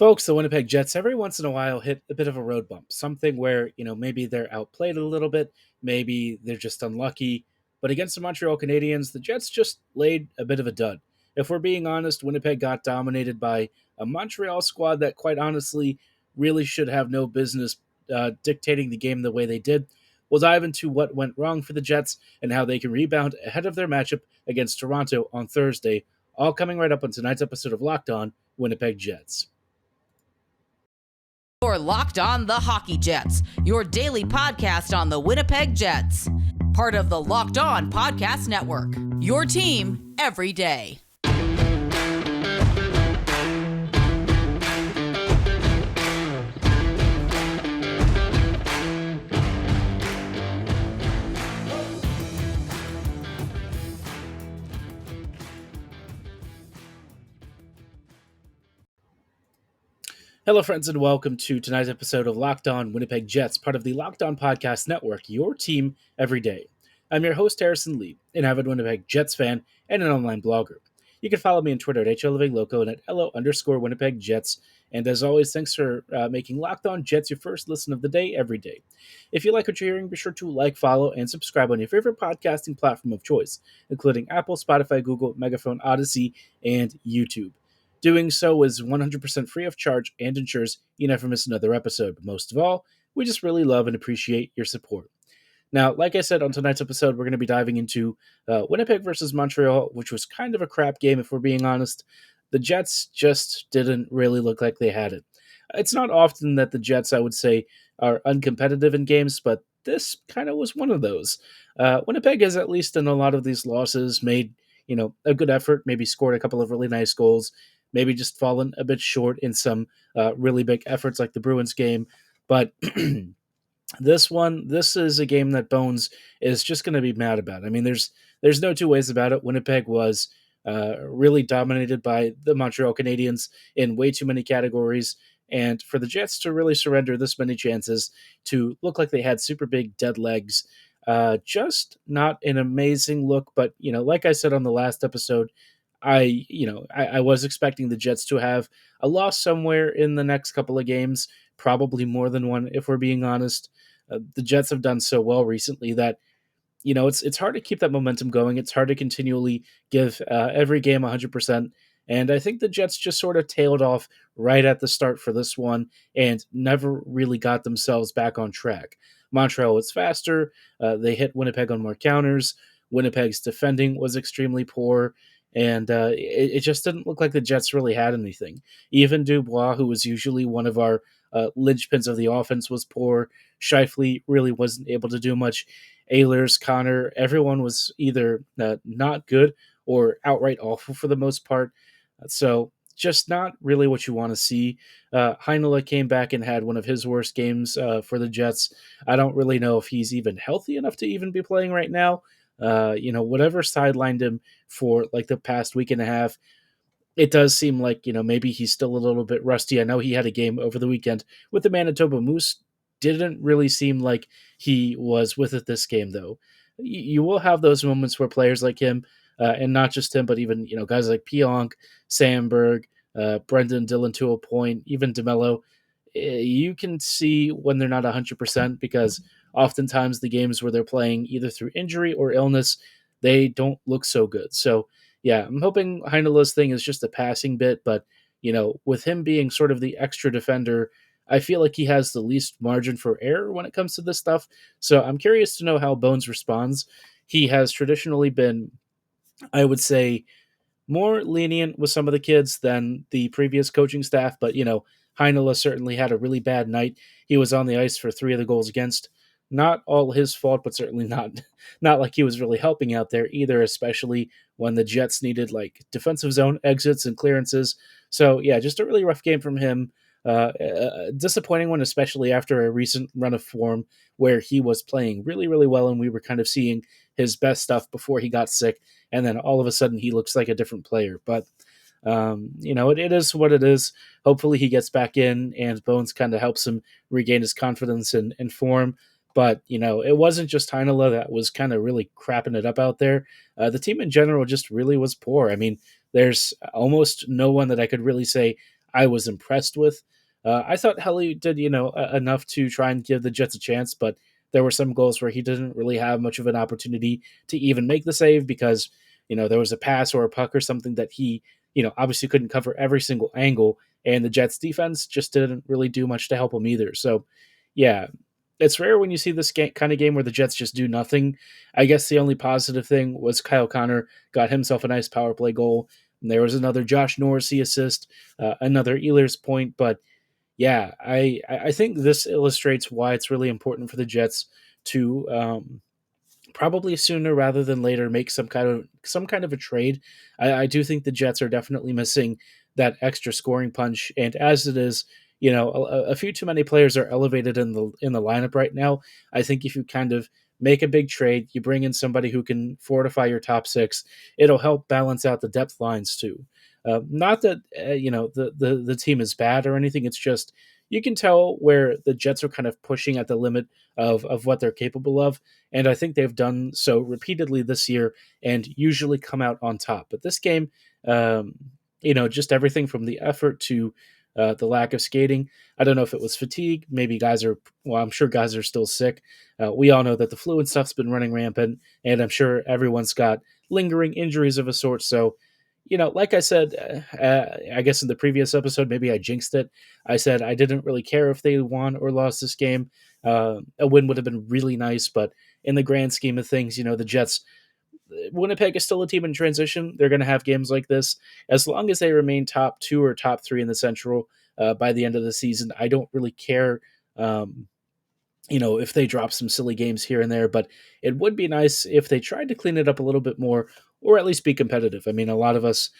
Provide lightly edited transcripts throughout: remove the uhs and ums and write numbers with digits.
Folks, the Winnipeg Jets every once in a while hit a bit of a road bump, something where, maybe they're outplayed a little bit, maybe they're just unlucky. But against the Montreal Canadiens, the Jets just laid a bit of a dud. If we're being honest, Winnipeg got dominated by a Montreal squad that, quite honestly, really should have no business dictating the game the way they did. We'll dive into what went wrong for the Jets and how they can rebound ahead of their matchup against Toronto on Thursday, all coming right up on tonight's episode of Locked On Winnipeg Jets. You're Locked On the Hockey Jets, your daily podcast on the Winnipeg Jets. Part of the Locked On Podcast Network, your team every day. Hello, friends, and welcome to tonight's episode of Locked On Winnipeg Jets, part of the Locked On Podcast Network, your team every day. I'm your host, Harrison Lee, an avid Winnipeg Jets fan and an online blogger. You can follow me on Twitter at HLivingLoco and at LO_Winnipeg Jets. And as always, thanks for making Locked On Jets your first listen of the day every day. If you like what you're hearing, be sure to like, follow, and subscribe on your favorite podcasting platform of choice, including Apple, Spotify, Google, Megaphone, Odyssey, and YouTube. Doing so is 100% free of charge and ensures you never miss another episode. But most of all, we just really love and appreciate your support. Now, like I said, on tonight's episode, we're going to be diving into Winnipeg versus Montreal, which was kind of a crap game, if we're being honest. The Jets just didn't really look like they had it. It's not often that the Jets, I would say, are uncompetitive in games, but this kind of was one of those. Winnipeg has, at least in a lot of these losses, made a good effort, maybe scored a couple of really nice goals, maybe just fallen a bit short in some really big efforts like the Bruins game. But this is a game that Bones is just going to be mad about. I mean, there's no two ways about it. Winnipeg was really dominated by the Montreal Canadiens in way too many categories. And for the Jets to really surrender this many chances, to look like they had super big dead legs, just not an amazing look. But, like I said on the last episode, I was expecting the Jets to have a loss somewhere in the next couple of games, probably more than one, if we're being honest. The Jets have done so well recently that, it's hard to keep that momentum going. It's hard to continually give every game 100%. And I think the Jets just sort of tailed off right at the start for this one and never really got themselves back on track. Montreal was faster. They hit Winnipeg on more counters. Winnipeg's defending was extremely poor. And it just didn't look like the Jets really had anything. Even Dubois, who was usually one of our linchpins of the offense, was poor. Scheifele really wasn't able to do much. Ehlers, Connor, everyone was either not good or outright awful for the most part. So just not really what you want to see. Heinola came back and had one of his worst games for the Jets. I don't really know if he's even healthy enough to even be playing right now. Whatever sidelined him for like the past week and a half, it does seem like, maybe he's still a little bit rusty. I know he had a game over the weekend with the Manitoba Moose. Didn't really seem like he was with it this game, though. You will have those moments where players like him, and not just him, but even, guys like Pionk, Sandberg, Brendan Dillon to a point, even DeMello, you can see when they're not 100% because oftentimes the games where they're playing either through injury or illness, they don't look so good. So, yeah, I'm hoping Heinola's thing is just a passing bit, but, with him being sort of the extra defender, I feel like he has the least margin for error when it comes to this stuff. So I'm curious to know how Bones responds. He has traditionally been, I would say, more lenient with some of the kids than the previous coaching staff, but, Heinola certainly had a really bad night. He was on the ice for 3 of the goals against. Not all his fault, but certainly not like he was really helping out there either, especially when the Jets needed like defensive zone exits and clearances. So yeah, just a really rough game from him. Disappointing one, especially after a recent run of form where he was playing really, really well and we were kind of seeing his best stuff before he got sick. And then all of a sudden he looks like a different player. But it is what it is. Hopefully he gets back in and Bones kind of helps him regain his confidence and form. But, it wasn't just Heinola that was kind of really crapping it up out there. The team in general just really was poor. I mean, there's almost no one that I could really say I was impressed with. I thought Helly did, enough to try and give the Jets a chance, but there were some goals where he didn't really have much of an opportunity to even make the save because, there was a pass or a puck or something that he, obviously couldn't cover every single angle, and the Jets defense just didn't really do much to help him either. So, yeah, it's rare when you see this kind of game where the Jets just do nothing. I guess the only positive thing was Kyle Connor got himself a nice power play goal. And there was another Josh Norrisy assist, another Ehlers point. But yeah, I think this illustrates why it's really important for the Jets to probably sooner rather than later make some kind of a trade. I do think the Jets are definitely missing that extra scoring punch, and as it is, a few too many players are elevated in the lineup right now. I think if you kind of make a big trade, you bring in somebody who can fortify your top six, it'll help balance out the depth lines too. Not that the team is bad or anything. It's just you can tell where the Jets are kind of pushing at the limit of what they're capable of. And I think they've done so repeatedly this year and usually come out on top. But this game, just everything from the effort to the lack of skating. I don't know if it was fatigue. Maybe I'm sure guys are still sick. We all know that the flu and stuff's been running rampant, and I'm sure everyone's got lingering injuries of a sort. So, like I said, I guess in the previous episode, maybe I jinxed it. I said I didn't really care if they won or lost this game. A win would have been really nice, but in the grand scheme of things, the Jets, Winnipeg is still a team in transition. They're going to have games like this. As long as they remain top two or top three in the Central by the end of the season, I don't really care. If they drop some silly games here and there, but it would be nice if they tried to clean it up a little bit more or at least be competitive. I mean, a lot of us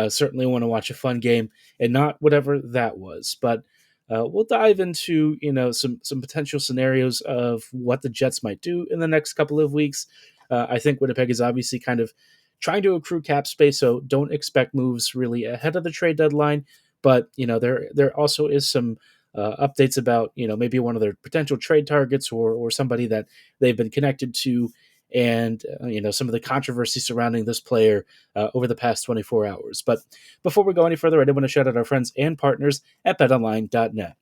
certainly want to watch a fun game and not whatever that was, but we'll dive into, some potential scenarios of what the Jets might do in the next couple of weeks. I think Winnipeg is obviously kind of trying to accrue cap space, so don't expect moves really ahead of the trade deadline. But there also is some updates about maybe one of their potential trade targets or somebody that they've been connected to, and some of the controversy surrounding this player over the past 24 hours. But before we go any further, I did want to shout out our friends and partners at BetOnline.net.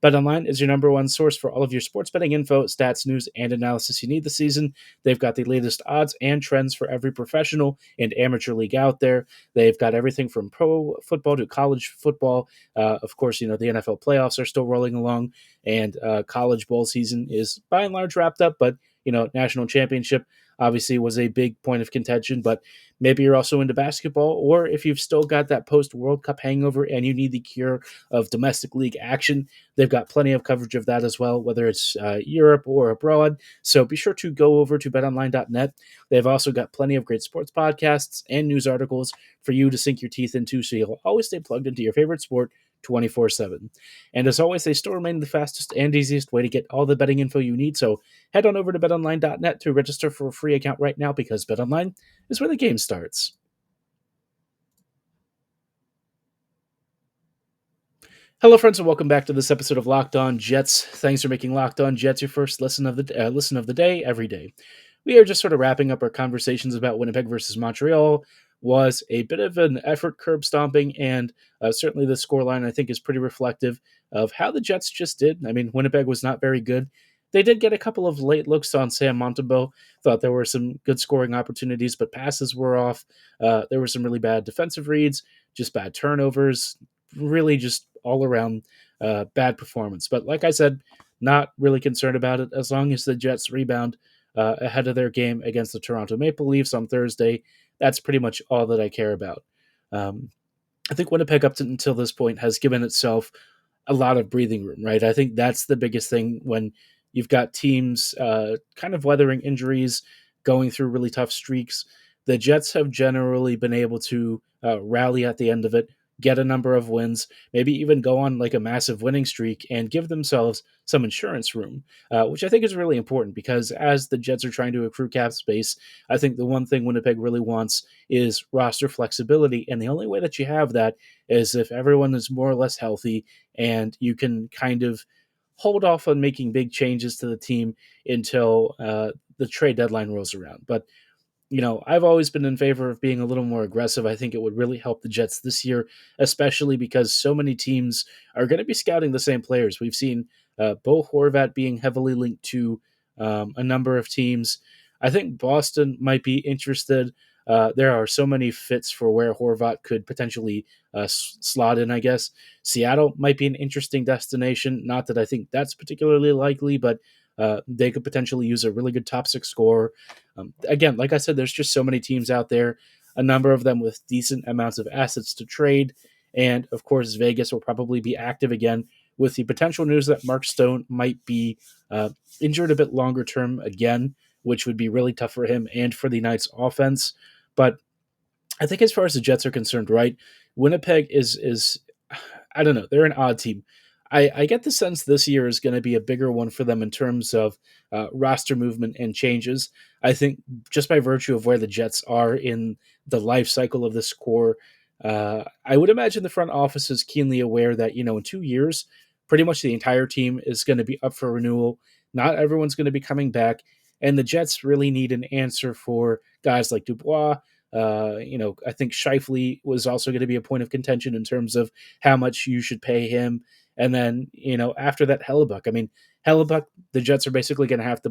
BetOnline is your number one source for all of your sports betting info, stats, news, and analysis you need this season. They've got the latest odds and trends for every professional and amateur league out there. They've got everything from pro football to college football. Of course, the NFL playoffs are still rolling along, and college bowl season is by and large wrapped up, but national championship obviously was a big point of contention. But maybe you're also into basketball, or if you've still got that post-World Cup hangover and you need the cure of domestic league action, they've got plenty of coverage of that as well, whether it's Europe or abroad. So be sure to go over to betonline.net. They've also got plenty of great sports podcasts and news articles for you to sink your teeth into, so you'll always stay plugged into your favorite sport 24/7. And as always, they still remain the fastest and easiest way to get all the betting info you need. So head on over to betonline.net to register for a free account right now, because BetOnline is where the game starts. Hello, friends, and welcome back to this episode of Locked On Jets. Thanks for making Locked On Jets your first listen of the day every day. We are just sort of wrapping up our conversations about Winnipeg versus Montreal. Was a bit of an effort curb stomping, and certainly the scoreline, I think, is pretty reflective of how the Jets just did. I mean, Winnipeg was not very good. They did get a couple of late looks on Sam Montembeault. Thought there were some good scoring opportunities, but passes were off. There were some really bad defensive reads, just bad turnovers, really just all around bad performance. But like I said, not really concerned about it as long as the Jets rebound ahead of their game against the Toronto Maple Leafs on Thursday. That's pretty much all that I care about. I think Winnipeg up until this point has given itself a lot of breathing room, right? I think that's the biggest thing when you've got teams kind of weathering injuries, going through really tough streaks. The Jets have generally been able to rally at the end of it, get a number of wins, maybe even go on like a massive winning streak and give themselves some insurance room, which I think is really important, because as the Jets are trying to accrue cap space, I think the one thing Winnipeg really wants is roster flexibility. And the only way that you have that is if everyone is more or less healthy and you can kind of hold off on making big changes to the team until the trade deadline rolls around. But I've always been in favor of being a little more aggressive. I think it would really help the Jets this year, especially because so many teams are going to be scouting the same players. We've seen Bo Horvat being heavily linked to a number of teams. I think Boston might be interested. There are so many fits for where Horvat could potentially slot in, I guess. Seattle might be an interesting destination. Not that I think that's particularly likely, but they could potentially use a really good top six scorer. Again, like I said, there's just so many teams out there, a number of them with decent amounts of assets to trade. And of course, Vegas will probably be active again with the potential news that Mark Stone might be injured a bit longer term again, which would be really tough for him and for the Knights offense. But I think as far as the Jets are concerned, right, Winnipeg is I don't know, they're an odd team. I get the sense this year is going to be a bigger one for them in terms of roster movement and changes. I think just by virtue of where the Jets are in the life cycle of this core, I would imagine the front office is keenly aware that, in 2 years, pretty much the entire team is going to be up for renewal. Not everyone's going to be coming back. And the Jets really need an answer for guys like Dubois. I think Scheifele was also going to be a point of contention in terms of how much you should pay him. And then, after that, Hellebuck. I mean, Hellebuck, the Jets are basically going to have to,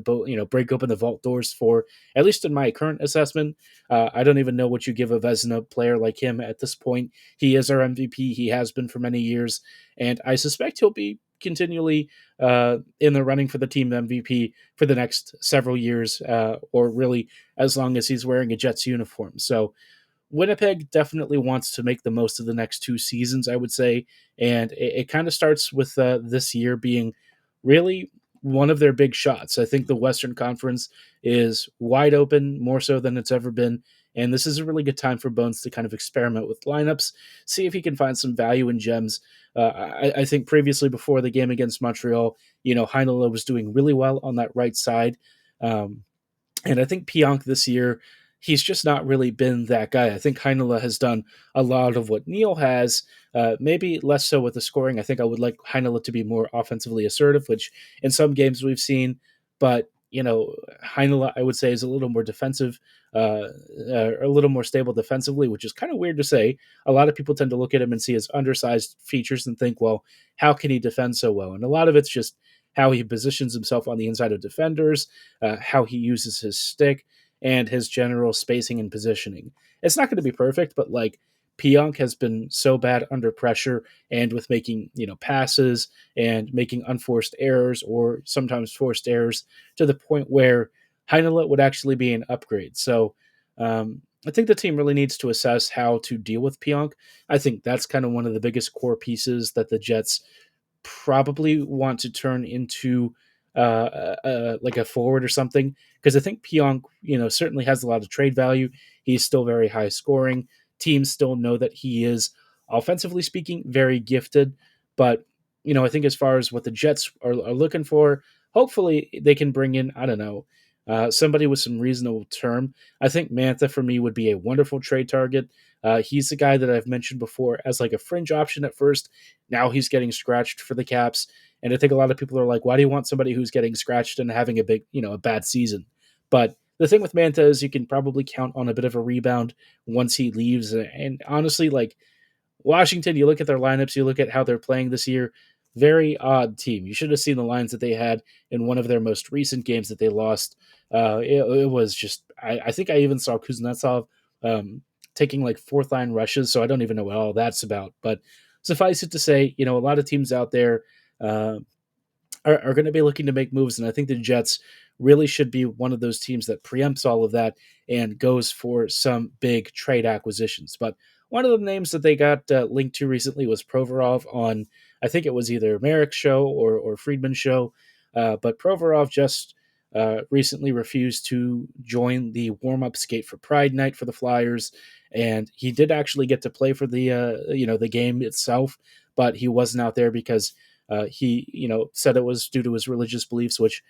break open the vault doors for, at least in my current assessment. I don't even know what you give a Vezina player like him at this point. He is our MVP. He has been for many years. And I suspect he'll be continually in the running for the team MVP for the next several years, or really as long as he's wearing a Jets uniform. So Winnipeg definitely wants to make the most of the next 2 seasons, I would say. And it kind of starts with this year being really one of their big shots. I think the Western Conference is wide open, more so than it's ever been. And this is a really good time for Bones to kind of experiment with lineups, see if he can find some value in gems. I think previously, before the game against Montreal, Heinola was doing really well on that right side. And I think Pionk this year, he's just not really been that guy. I think Heinola has done a lot of what Neal has, maybe less so with the scoring. I think I would like Heinola to be more offensively assertive, which in some games we've seen. But, Heinola, I would say, is a little more defensive, a little more stable defensively, which is kind of weird to say. A lot of people tend to look at him and see his undersized features and think, well, how can he defend so well? And a lot of it's just how he positions himself on the inside of defenders, how he uses his stick, and his general spacing and positioning. It's not going to be perfect, but like Pionk has been so bad under pressure and with making, passes and making unforced errors or sometimes forced errors to the point where Heinola would actually be an upgrade. So I think the team really needs to assess how to deal with Pionk. I think that's kind of one of the biggest core pieces that the Jets probably want to turn into like a forward or something, because I think Pionk, certainly has a lot of trade value. He's still very high scoring. Teams still know that he is, offensively speaking, very gifted. But I think as far as what the Jets are looking for, hopefully they can bring in, I don't know, somebody with some reasonable term. I think Mantha for me would be a wonderful trade target. He's the guy that I've mentioned before as like a fringe option at first. Now he's getting scratched for the Caps. And I think a lot of people are like, why do you want somebody who's getting scratched and having a big, a bad season? But the thing with Mantha is you can probably count on a bit of a rebound once he leaves. And honestly, like Washington, you look at their lineups, you look at how they're playing this year, very odd team. You should have seen the lines that they had in one of their most recent games that they lost. It was just, I think I even saw Kuznetsov taking like fourth line rushes, so I don't even know what all that's about. But suffice it to say, a lot of teams out there are going to be looking to make moves, and I think the Jets really should be one of those teams that preempts all of that and goes for some big trade acquisitions. But one of the names that they got linked to recently was Provorov on, I think it was either Merrick's show or Friedman's show, but Provorov just recently refused to join the warm-up skate for Pride Night for the Flyers, and he did actually get to play for the the game itself, but he wasn't out there because he said it was due to his religious beliefs, which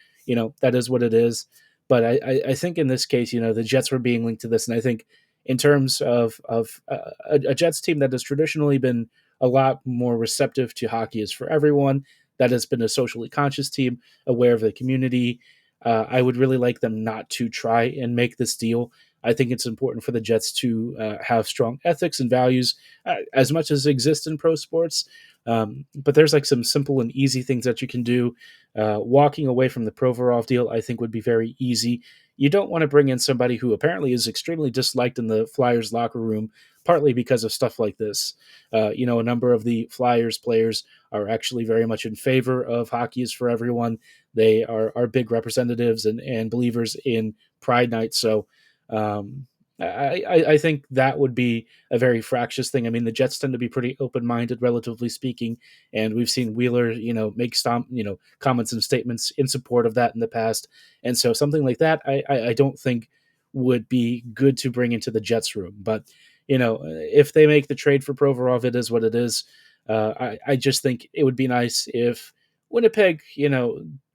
that is what it is. But I think in this case, the Jets were being linked to this, and I think in terms of a Jets team that has traditionally been a lot more receptive to hockey is for everyone, that has been a socially conscious team, aware of the community. I would really like them not to try and make this deal. I think it's important for the Jets to have strong ethics and values as much as exist in pro sports. But there's like some simple and easy things that you can do. Walking away from the Provorov deal, I think, would be very easy. You don't want to bring in somebody who apparently is extremely disliked in the Flyers locker room, partly because of stuff like this. A number of the Flyers players are actually very much in favor of hockey is for everyone. They are big representatives and believers in Pride Night. So um, I think that would be a very fractious thing. I mean, the Jets tend to be pretty open-minded, relatively speaking, and we've seen Wheeler, make comments and statements in support of that in the past. And so something like that, I don't think would be good to bring into the Jets room. But if they make the trade for Provorov, it is what it is. I just think it would be nice if Winnipeg,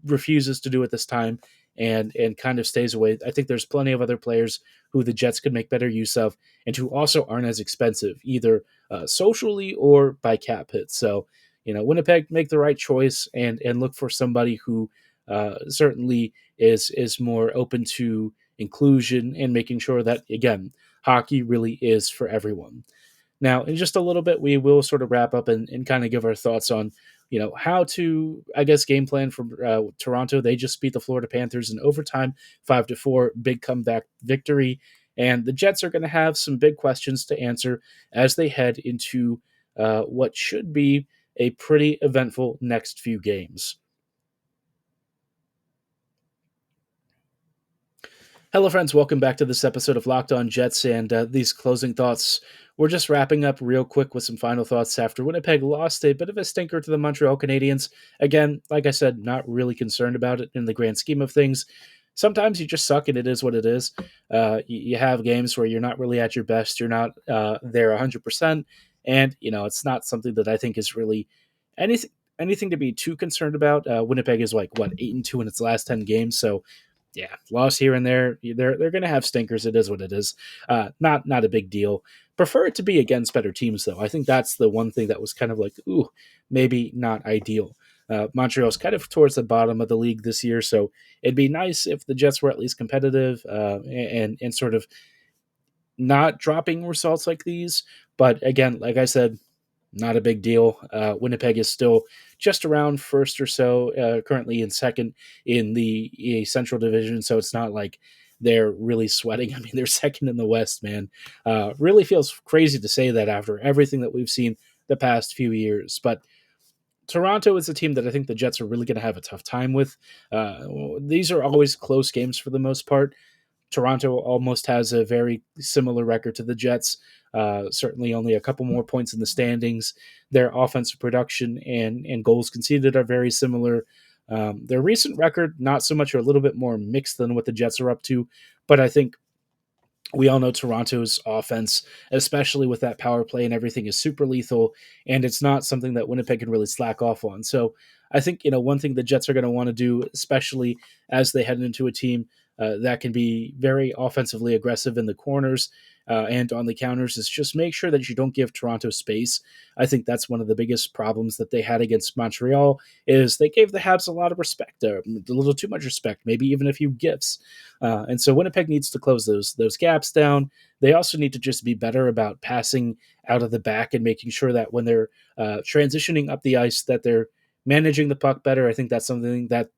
refuses to do it this time and kind of stays away. I think there's plenty of other players who the Jets could make better use of and who also aren't as expensive, either socially or by cap hits. So, Winnipeg, make the right choice and look for somebody who certainly is more open to inclusion and making sure that, again, hockey really is for everyone. Now, in just a little bit, we will sort of wrap up and kind of give our thoughts on, how to, I guess, game plan for Toronto. They just beat the Florida Panthers in overtime, 5-4, big comeback victory. And the Jets are going to have some big questions to answer as they head into what should be a pretty eventful next few games. Hello, friends. Welcome back to this episode of Locked On Jets and these closing thoughts. We're just wrapping up real quick with some final thoughts after Winnipeg lost a bit of a stinker to the Montreal Canadiens. Again, like I said, not really concerned about it in the grand scheme of things. Sometimes you just suck and it is what it is. You have games where you're not really at your best. You're not there 100%. And, it's not something that I think is really anything to be too concerned about. Winnipeg is 8-2 in its last 10 games. So, yeah, loss here and there. They're going to have stinkers. It is what it is. Not a big deal. Prefer it to be against better teams, though. I think that's the one thing that was kind of like, ooh, maybe not ideal. Montreal's kind of towards the bottom of the league this year, so it'd be nice if the Jets were at least competitive and sort of not dropping results like these. But again, like I said, not a big deal. Winnipeg is still just around first or so, currently in second in the Central Division, so it's not like they're really sweating. I mean, they're second in the West, man. Really feels crazy to say that after everything that we've seen the past few years. But Toronto is a team that I think the Jets are really going to have a tough time with. These are always close games for the most part. Toronto almost has a very similar record to the Jets. Certainly only a couple more points in the standings. Their offensive production and goals conceded are very similar. Their recent record, not so much, or a little bit more mixed than what the Jets are up to. But I think we all know Toronto's offense, especially with that power play and everything, is super lethal, and it's not something that Winnipeg can really slack off on. So I think, one thing the Jets are going to want to do, especially as they head into a team that can be very offensively aggressive in the corners and on the counters, is just make sure that you don't give Toronto space. I think that's one of the biggest problems that they had against Montreal is they gave the Habs a lot of respect, a little too much respect, maybe even a few gifts. And so Winnipeg needs to close those gaps down. They also need to just be better about passing out of the back and making sure that when they're transitioning up the ice that they're managing the puck better. I think that's something that,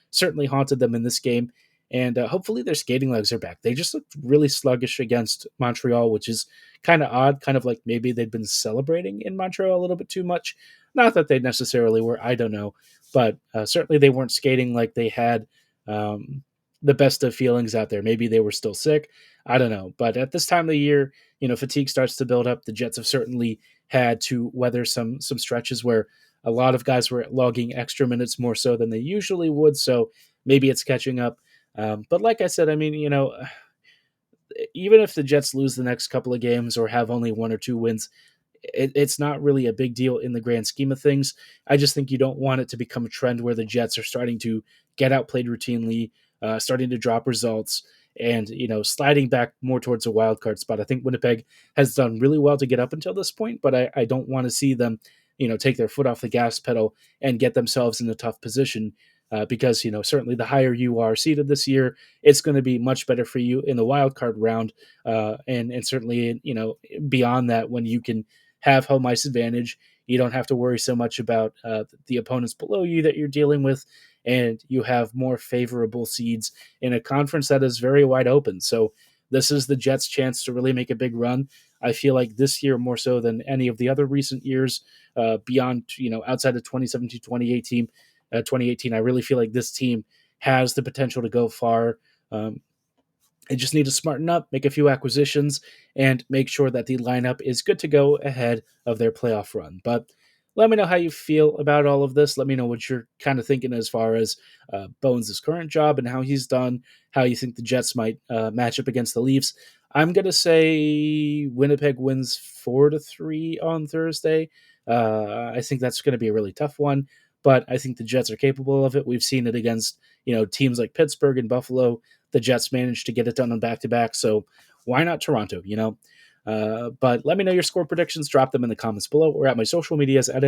certainly haunted them in this game. And hopefully their skating legs are back. They just looked really sluggish against Montreal, which is kind of odd, kind of like maybe they'd been celebrating in Montreal a little bit too much. Not that they necessarily were, I don't know. But certainly they weren't skating like they had the best of feelings out there. Maybe they were still sick. I don't know. But at this time of the year, fatigue starts to build up. The Jets have certainly had to weather some stretches where a lot of guys were logging extra minutes more so than they usually would. So maybe it's catching up. But like I said, I mean, even if the Jets lose the next couple of games or have only one or two wins, it's not really a big deal in the grand scheme of things. I just think you don't want it to become a trend where the Jets are starting to get outplayed routinely, starting to drop results, and sliding back more towards a wild card spot. I think Winnipeg has done really well to get up until this point, but I don't want to see them take their foot off the gas pedal and get themselves in a tough position because, certainly the higher you are seeded this year, it's going to be much better for you in the wild card round. And certainly, beyond that, when you can have home ice advantage, you don't have to worry so much about the opponents below you that you're dealing with, and you have more favorable seeds in a conference that is very wide open. So this is the Jets' chance to really make a big run. I feel like this year, more so than any of the other recent years, beyond, outside of 2017, 2018, I really feel like this team has the potential to go far. They just need to smarten up, make a few acquisitions, and make sure that the lineup is good to go ahead of their playoff run. But let me know how you feel about all of this. Let me know what you're kind of thinking as far as Bones' current job and how he's done, how you think the Jets might match up against the Leafs. I'm going to say Winnipeg wins 4-3 on Thursday. I think that's going to be a really tough one, but I think the Jets are capable of it. We've seen it against, teams like Pittsburgh and Buffalo. The Jets managed to get it done on back-to-back, so why not Toronto, But let me know your score predictions. Drop them in the comments below or at my social medias at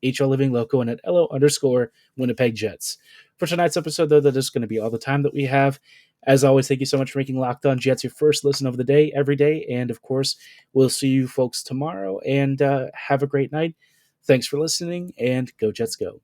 HLLivingLoco and at LO_Winnipeg Jets. For tonight's episode, though, that is going to be all the time that we have. As always, thank you so much for making Locked On Jets your first listen of the day, every day. And, of course, we'll see you folks tomorrow, and have a great night. Thanks for listening, and go Jets go.